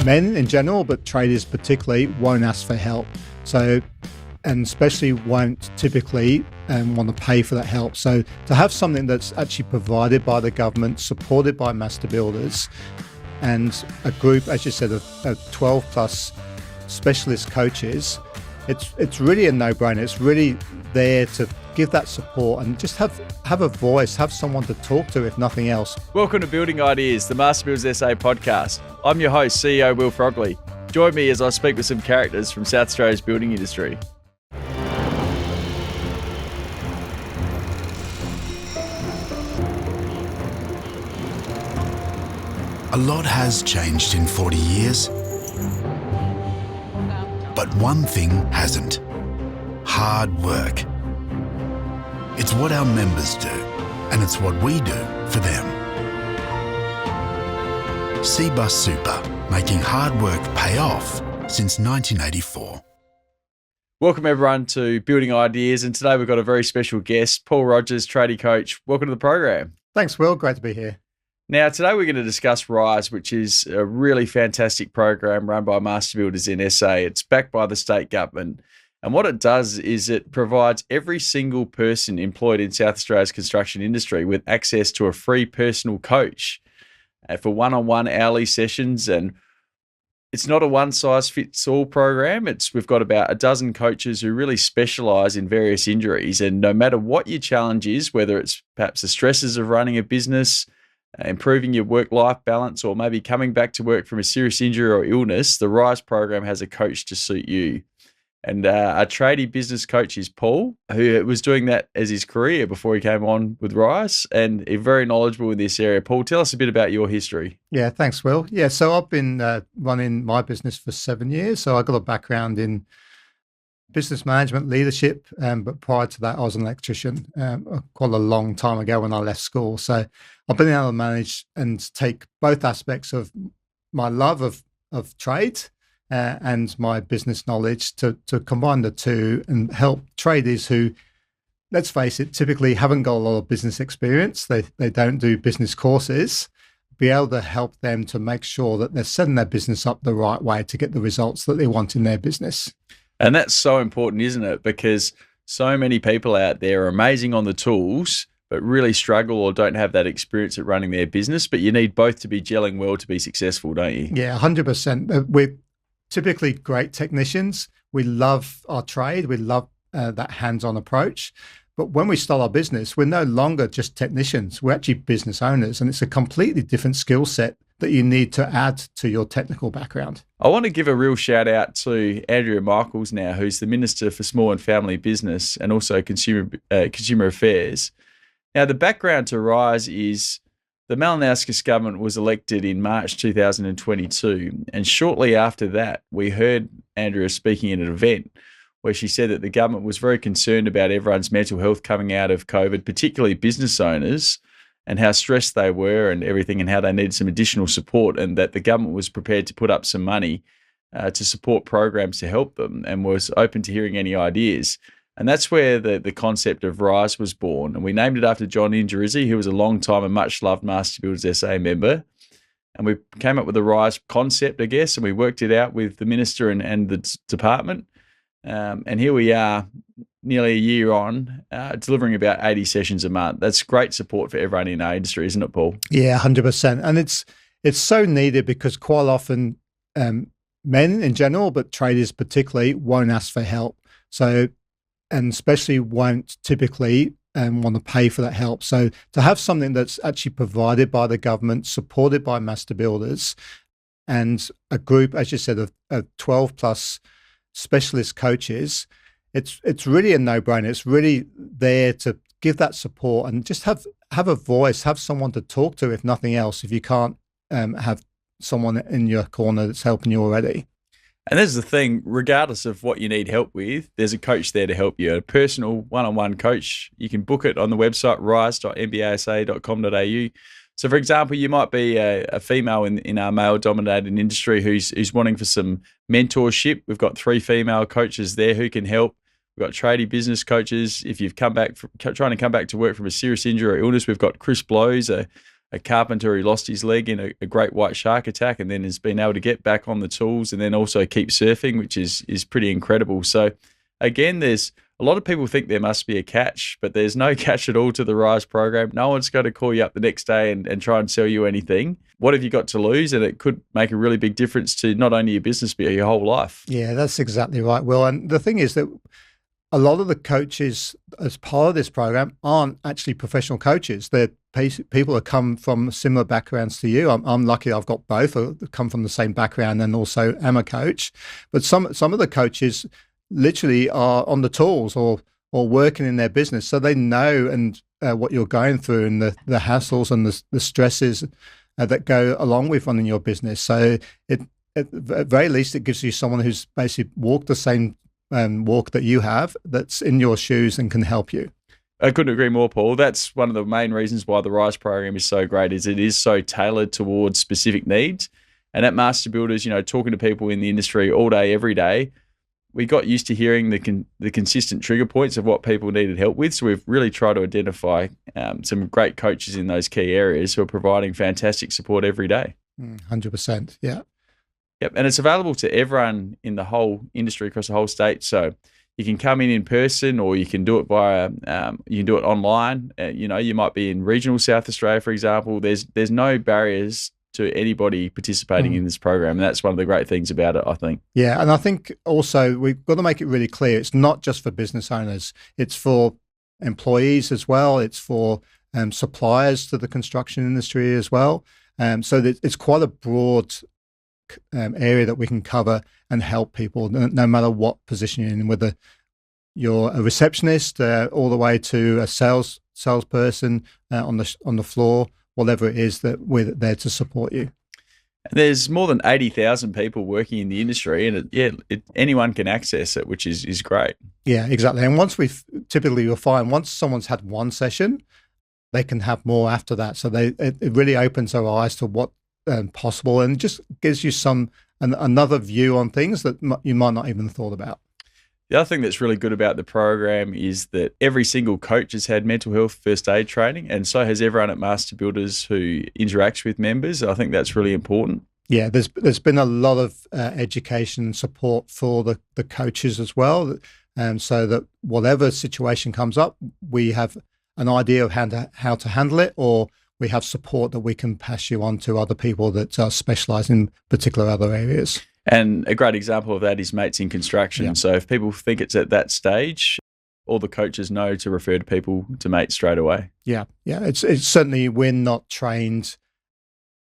men in general, but tradies particularly, won't ask for help. So, and especially won't typically want to pay for that help. So to have something that's actually provided by the government, supported by master builders, and a group, as you said, of 12 plus specialist coaches, it's really a no-brainer. It's really there to give that support and just have a voice, have someone to talk to, if nothing else. Welcome to Building Ideas, the Master Builders SA podcast. I'm your host, CEO Will Frogley. Join me as I speak with some characters from South Australia's building industry. A lot has changed in 40 years, but one thing hasn't: hard work. It's what our members do, and it's what we do for them. Cbus Super, making hard work pay off since 1984. Welcome everyone to Building Ideas, and today we've got a very special guest, Paul Rogers, Tradie Coach. Welcome to the program. Thanks, Will. Great to be here. Now, today we're going to discuss RISE, which is a really fantastic program run by Master Builders in SA. It's backed by the state government. And what it does is it provides every single person employed in South Australia's construction industry with access to a free personal coach for one-on-one hourly sessions. And it's not a one-size-fits-all program. We've got about a dozen coaches who really specialise in various injuries. And no matter what your challenge is, whether it's perhaps the stresses of running a business, improving your work-life balance, or maybe coming back to work from a serious injury or illness, the RISE program has a coach to suit you. And our tradie business coach is Paul, who was doing that as his career before he came on with RISE, and very knowledgeable in this area. Paul, tell us a bit about your history. Yeah, thanks, Will. Yeah, so I've been running my business for 7 years. So I got a background in business management, leadership, but prior to that, I was an electrician quite a long time ago when I left school. So I've been able to manage and take both aspects of my love of trade and my business knowledge to combine the two and help tradies who, let's face it, typically haven't got a lot of business experience. They don't do business courses. Be able to help them to make sure that they're setting their business up the right way to get the results that they want in their business. And that's so important, isn't it? Because so many people out there are amazing on the tools, but really struggle or don't have that experience at running their business. But you need both to be gelling well to be successful, don't you? Yeah, 100%. We're typically great technicians. We love our trade. We love that hands-on approach. But when we start our business, we're no longer just technicians. We're actually business owners. And it's a completely different skill set that you need to add to your technical background. I want to give a real shout out to Andrea Michaels now, who's the Minister for Small and Family Business and also Consumer Affairs. Now, the background to RISE is the Malinowskis government was elected in March 2022. And shortly after that, we heard Andrea speaking at an event where she said that the government was very concerned about everyone's mental health coming out of COVID, particularly business owners, and how stressed they were and everything, and how they needed some additional support, and that the government was prepared to put up some money to support programs to help them and was open to hearing any ideas. And that's where the concept of RISE was born. And we named it after John Ingerizzi, who was a long time and much loved Master Builders SA member. And we came up with the RISE concept, I guess, and we worked it out with the Minister and the department. And here we are, nearly a year on, delivering about 80 sessions a month. That's great support for everyone in our industry, isn't it, Paul? Yeah, 100%. And it's so needed because quite often men in general, but traders particularly, won't ask for help. So, and especially won't typically want to pay for that help. So to have something that's actually provided by the government, supported by master builders, and a group, as you said, of 12 plus specialist coaches, it's really a no-brainer. It's really there to give that support and just have a voice, have someone to talk to, if nothing else, if you can't have someone in your corner that's helping you already. And there's the thing, regardless of what you need help with, there's a coach there to help you, a personal one-on-one coach. You can book it on the website, rise.mbasa.com.au. So, for example, you might be a female in our male-dominated industry who's wanting for some mentorship. We've got 3 female coaches there who can help. We've got tradie business coaches. If you've trying to come back to work from a serious injury or illness, we've got Chris Blows, a a carpenter who lost his leg in a great white shark attack and then has been able to get back on the tools and then also keep surfing, which is pretty incredible. So again, there's a lot of people think there must be a catch, but there's no catch at all to the Rise program. No one's going to call you up the next day and try and sell you anything. What have you got to lose? And it could make a really big difference to not only your business, but your whole life. Yeah, that's exactly right, Will. And the thing is that a lot of the coaches as part of this program aren't actually professional coaches. They're people that come from similar backgrounds to you. I'm lucky I've got both. I come from the same background and also am a coach. But some of the coaches literally are on the tools or working in their business. So they know and what you're going through and the hassles and the stresses that go along with running your business. So at the very least, it gives you someone who's basically walked the same walk that you have, that's in your shoes and can help you. I couldn't agree more, Paul. That's one of the main reasons why the Rise program is so great, is it is so tailored towards specific needs. And at Master Builders, talking to people in the industry all day, every day, we got used to hearing the consistent trigger points of what people needed help with. So we've really tried to identify some great coaches in those key areas who are providing fantastic support every day. 100%, yeah. Yep, and it's available to everyone in the whole industry across the whole state. So you can come in person, or you can do it via you can do it online. You might be in regional South Australia, for example. There's no barriers to anybody participating in this program, and that's one of the great things about it, I think. Yeah, and I think also we've got to make it really clear. It's not just for business owners. It's for employees as well. It's for suppliers to the construction industry as well. So that it's quite a broad area that we can cover and help people, no matter what position you're in, whether you're a receptionist all the way to a salesperson on the floor, whatever it is, that we're there to support you. There's more than 80,000 people working in the industry, and anyone can access it, which is great. Yeah, exactly. And you'll find once someone's had one session, they can have more after that. So it really opens their eyes to what possible, and just gives you another view on things that you might not even have thought about. The other thing that's really good about the program is that every single coach has had mental health first aid training, and so has everyone at Master Builders who interacts with members. I think that's really important. Yeah, there's been a lot of education and support for the coaches as well, so that whatever situation comes up, we have an idea of how to handle it, or we have support that we can pass you on to other people that specialise in particular other areas. And a great example of that is Mates in Construction. Yeah. So if people think it's at that stage, all the coaches know to refer to people to Mates straight away. Yeah. It's certainly, we're not trained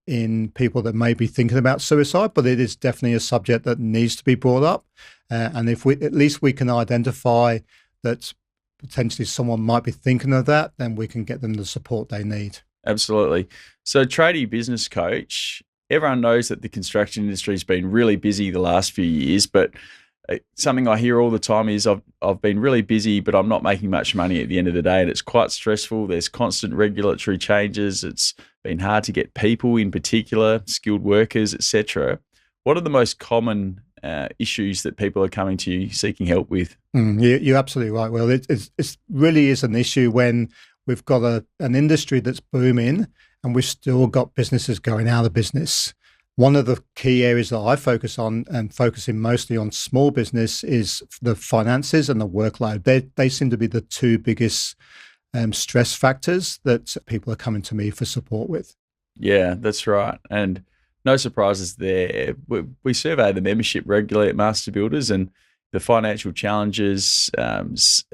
in people that may be thinking about suicide, but it is definitely a subject that needs to be brought up. And if at least we can identify that potentially someone might be thinking of that, then we can get them the support they need. Absolutely. So Tradie Business Coach, everyone knows that the construction industry has been really busy the last few years, but something I hear all the time is I've been really busy, but I'm not making much money at the end of the day, and it's quite stressful. There's constant regulatory changes. It's been hard to get people, in particular, skilled workers, etc. What are the most common issues that people are coming to you seeking help with? You're absolutely right, Will. It really is an issue when we've got an industry that's booming and we've still got businesses going out of business. One of the key areas that I focus on, and focusing mostly on small business, is the finances and the workload. They seem to be the two biggest stress factors that people are coming to me for support with. Yeah, that's right. And no surprises there. We survey the membership regularly at Master Builders, and the financial challenges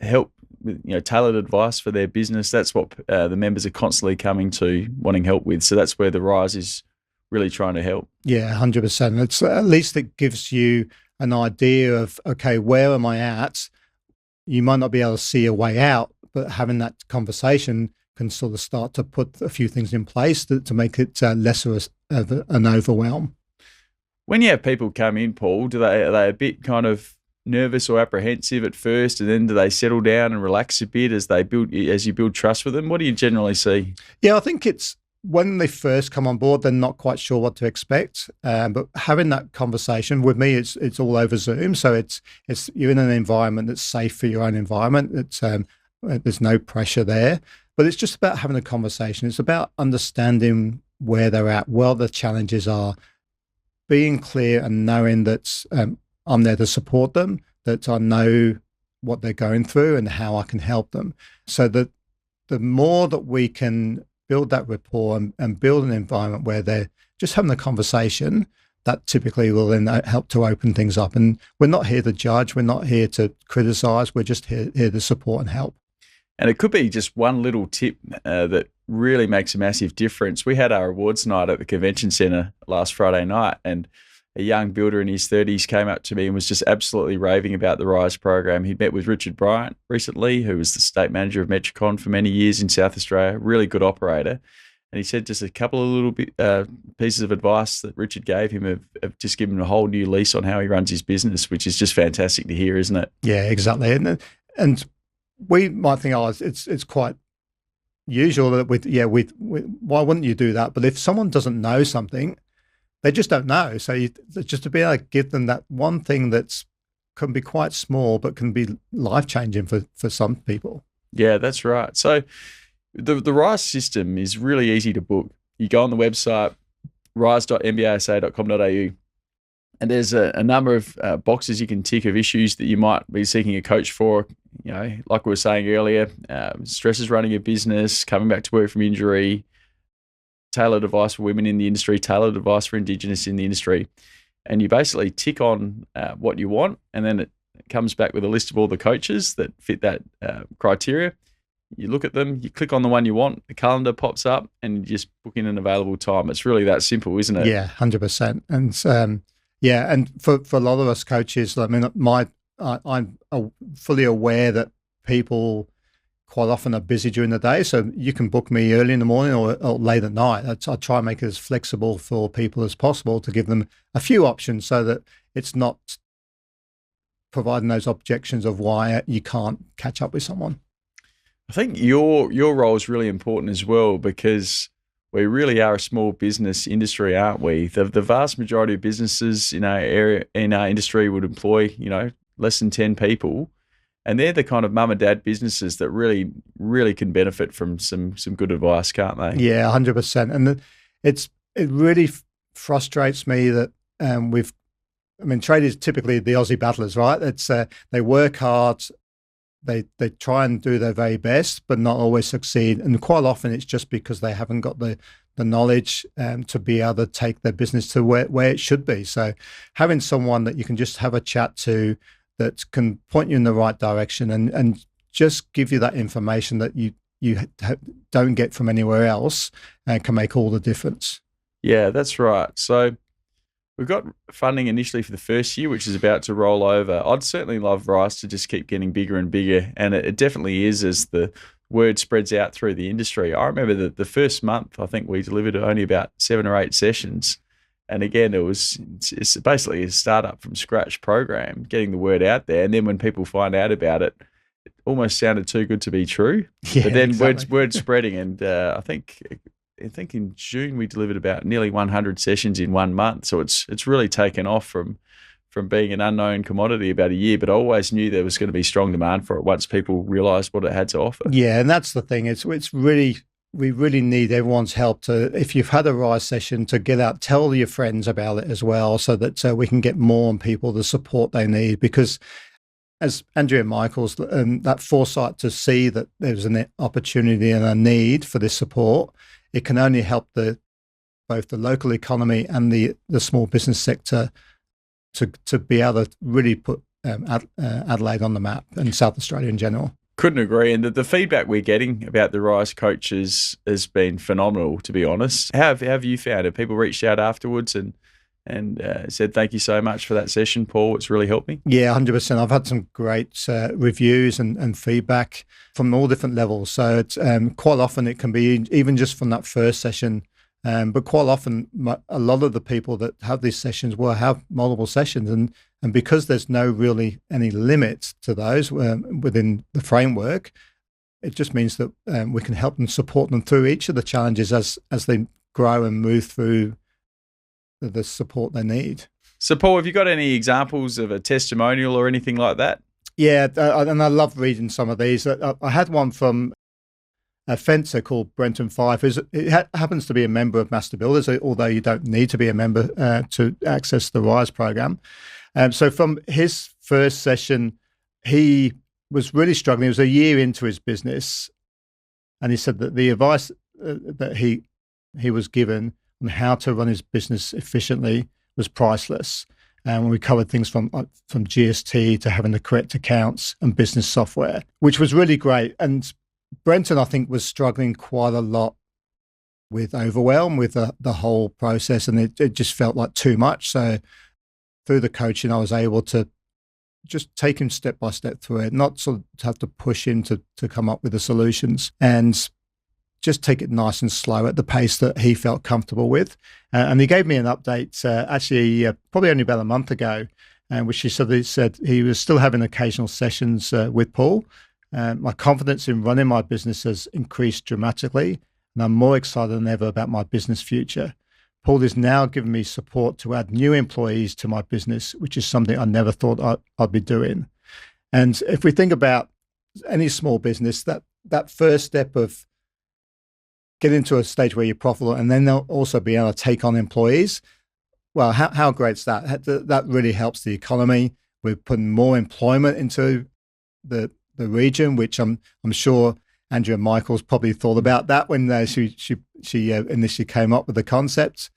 help with tailored advice for their business. That's what the members are constantly coming to wanting help with. So that's where the Rise is really trying to help. Yeah, 100%. It's at least it gives you an idea of, okay, where am I at? You might not be able to see a way out, but having that conversation can sort of start to put a few things in place to make it lesser of an overwhelm. When you have people come in, Paul, are they a bit kind of nervous or apprehensive at first, and then do they settle down and relax a bit as you build trust with them? What do you generally see? Yeah, I think it's when they first come on board, they're not quite sure what to expect. But having that conversation with me, it's all over Zoom, so it's you're in an environment that's safe for your own environment. It's there's no pressure there. But it's just about having a conversation. It's about understanding where they're at, what the challenges are, being clear and knowing that I'm there to support them, that I know what they're going through and how I can help them. So that the more that we can build that rapport and build an environment where they're just having a conversation, that typically will then help to open things up. And we're not here to judge. We're not here to criticize. We're just here to support and help. And it could be just one little tip that really makes a massive difference. We had our awards night at the convention centre last Friday night, and a young builder in his 30s came up to me and was just absolutely raving about the RISE program. He'd met with Richard Bryant recently, who was the state manager of Metricon for many years in South Australia, really good operator. And he said just a couple of little pieces of advice that Richard gave him have just given him a whole new lease on how he runs his business, which is just fantastic to hear, isn't it? Yeah, exactly. And we might think, it's quite usual that why wouldn't you do that? But if someone doesn't know something, they just don't know. So just to be able to give them that one thing that's can be quite small, but can be life-changing for some people. Yeah, that's right. So the RISE system is really easy to book. You go on the website, rise.mbasa.com.au, and there's a number of boxes you can tick of issues that you might be seeking a coach for. You know, like we were saying earlier, stresses running a business, coming back to work from injury, tailored advice for women in the industry, tailored advice for Indigenous in the industry. And you basically tick on what you want, and then it comes back with a list of all the coaches that fit that criteria. You look at them, you click on the one you want, the calendar pops up, and you just book in an available time. It's really that simple, isn't it? Yeah, 100%. And and for a lot of us coaches, I mean, I'm fully aware that people quite often are busy during the day, so you can book me early in the morning or late at night. I try and make it as flexible for people as possible to give them a few options so that it's not providing those objections of why you can't catch up with someone. I think your role is really important as well, because we really are a small business industry, aren't we? The vast majority of businesses in our area, in our industry, would employ, less than 10 people. And they're the kind of mum and dad businesses that really, really can benefit from some good advice, can't they? Yeah, 100%. And it really frustrates me that tradies typically the Aussie battlers, right? It's they work hard, they try and do their very best, but not always succeed. And quite often it's just because they haven't got the knowledge to be able to take their business to where it should be. So having someone that you can just have a chat to, that can point you in the right direction and just give you that information that you don't get from anywhere else, and can make all the difference. Yeah, that's right. So we've got funding initially for the first year, which is about to roll over. I'd certainly love RISE to just keep getting bigger and bigger, and it definitely is as the word spreads out through the industry. I remember the first month, I think we delivered only about 7 or 8 sessions. And again, it's basically a startup from scratch program, getting the word out there. And then when people find out about it, it almost sounded too good to be true. Yeah, but then exactly. word spreading, and I think in June we delivered about nearly 100 sessions in 1 month. So it's really taken off from being an unknown commodity about a year. But I always knew there was going to be strong demand for it once people realised what it had to offer. Yeah, and that's the thing. It's really. We really need everyone's help to, if you've had a RISE session, to get out, tell your friends about it as well, so that we can get more people the support they need. Because as Andrea Michaels, that foresight to see that there's an opportunity and a need for this support, it can only help both the local economy and the small business sector to be able to really put Adelaide on the map and South Australia in general. Couldn't agree. And the feedback we're getting about the RISE coaches has been phenomenal, to be honest. How have you found it? People reached out afterwards and said, thank you so much for that session, Paul. It's really helped me. Yeah, 100%. I've had some great reviews and feedback from all different levels. So it's quite often it can be even just from that first session. But quite often, a lot of the people that have these sessions will have multiple sessions. And because there's no really any limit to those within the framework, it just means that we can help them, support them through each of the challenges as they grow and move through the support they need. So, Paul, have you got any examples of a testimonial or anything like that? Yeah, and I love reading some of these. I had one from a fencer called Brenton Fife, happens to be a member of Master Builders, although you don't need to be a member to access the RISE program. So from his first session, he was really struggling. It was a year into his business, and he said that the advice that he was given on how to run his business efficiently was priceless. And we covered things from GST to having the correct accounts and business software, which was really great. And Brenton, I think, was struggling quite a lot with overwhelm with the whole process, and it just felt like too much. So through the coaching, I was able to just take him step by step through it, not sort of have to push him to come up with the solutions, and just take it nice and slow at the pace that he felt comfortable with. And he gave me an update actually probably only about a month ago, which he said he was still having occasional sessions with Paul. My confidence in running my business has increased dramatically, and I'm more excited than ever about my business future. Paul is now giving me support to add new employees to my business, which is something I never thought I'd be doing. And if we think about any small business, that first step of getting to a stage where you're profitable and then they'll also be able to take on employees, well, how great is that? That really helps the economy. We're putting more employment into the region, which I'm sure Andrea Michaels probably thought about that when she initially came up with the concept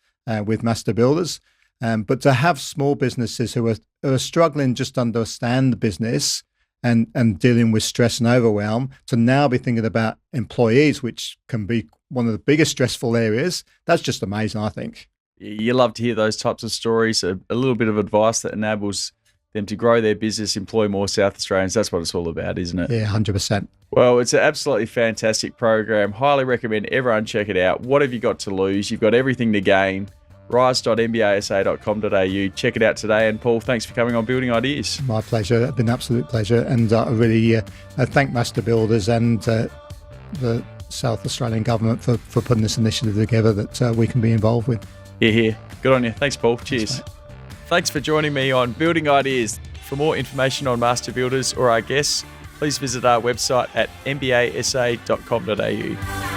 with Master Builders. But to have small businesses who are struggling just to understand the business and dealing with stress and overwhelm, to now be thinking about employees, which can be one of the biggest stressful areas, that's just amazing, I think. You love to hear those types of stories, a little bit of advice that enables them to grow their business, employ more South Australians. That's what it's all about, isn't it? Yeah, 100%. Well, it's an absolutely fantastic program. Highly recommend everyone check it out. What have you got to lose? You've got everything to gain. rise.mbasa.com.au. Check it out today. And Paul, thanks for coming on Building Ideas. My pleasure. It's been an absolute pleasure. And I really thank Master Builders and the South Australian government for putting this initiative together that we can be involved with. Here. Good on you. Thanks, Paul. Cheers. Thanks for joining me on Building Ideas. For more information on Master Builders or our guests, please visit our website at mbasa.com.au.